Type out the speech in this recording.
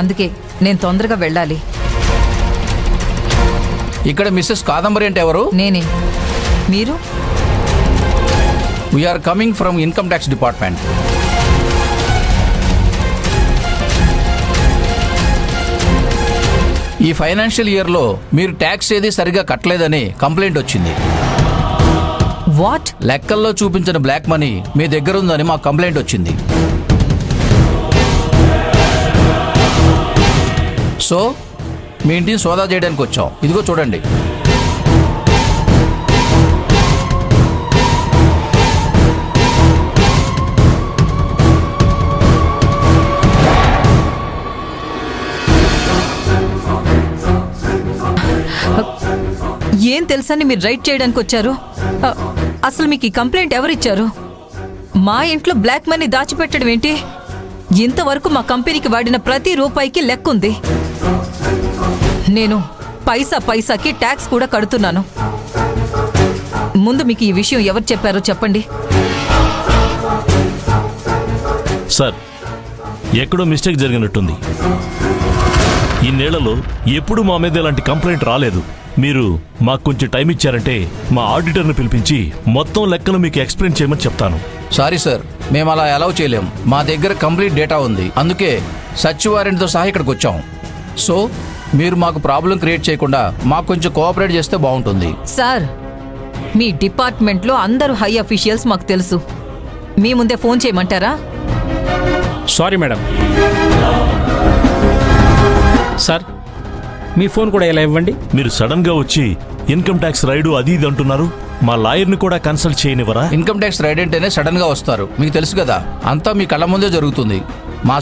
అందుకే నేను తొందరగా వెళ్ళాలి. ఇక్కడ మిస్సెస్ కాదంబరి అంటే ఎవరు? నేనే. మీరు? We are coming from income tax department. ఈ ఫైనాన్షియల్ ఇయర్లో మీరు ట్యాక్స్ ఏది సరిగా కట్టలేదని కంప్లైంట్ వచ్చింది. వాట్? లెక్కల్లో చూపించిన బ్లాక్ మనీ మీ దగ్గర ఉందని మాకు కంప్లైంట్ వచ్చింది. సో మీ ఇంటిని సోదా చేయడానికి వచ్చాం. ఇదిగో చూడండి. ఏం తెలుసని మీరు రైట్ చేయడానికి వచ్చారు? అసలు మీకు ఈ కంప్లైంట్ ఎవరిచ్చారు? మా ఇంట్లో బ్లాక్ మనీ దాచిపెట్టడం ఏంటి? ఇంతవరకు మా కంపెనీకి వాడిన ప్రతి రూపాయికి లెక్కుంది. నేను పైసాకి ట్యాక్స్ కూడా కడుతున్నాను. ముందు మీకు ఈ విషయం ఎవరు చెప్పారో చెప్పండి. సార్, ఎక్కడో మిస్టేక్ జరిగినట్టుంది. ఇన్నేళ్లలో ఎప్పుడు మా మీద ఇలాంటి కంప్లైంట్ రాలేదు. మీరు మాకు కొంచెం టైం ఇచ్చారంటే మా ఆడిటర్ని పిలిపించి మొత్తం లెక్కలు మీకు ఎక్స్ప్లెయిన్ చేయమని చెప్తాను. సారీ సార్, మేము అలా అలౌ చేయలేం. మా దగ్గర కంప్లీట్ డేటా ఉంది. అందుకే సచివారెంట్తో సహా ఇక్కడికి వచ్చాం. సో మీరు మాకు ప్రాబ్లం క్రియేట్ చేయకుండా మాకు కొంచెం కోఆపరేట్ చేస్తే బాగుంటుంది. సార్, మీ డిపార్ట్మెంట్లో అందరూ హై అఫీషియల్స్ మాకు తెలుసు. మీ ముందే ఫోన్ చేయమంటారా? Sorry madam. సార్, మీ ఫోన్ కూడా ఎలా ఇవ్వండి. మీరు సడన్ గా వచ్చి ఇన్కమ్ ట్యాక్స్ రైడు అది ఇది అంటున్నారు. మా లాయర్ని కూడా కన్సల్ట్ చేయనివరా? ఇన్కమ్ ట్యాక్స్ రైడ్ అంటేనే సడన్ గా వస్తారు. మీకు తెలుసు కదా, అంతా మీ కళ్ళ ముందే జరుగుతుంది. మా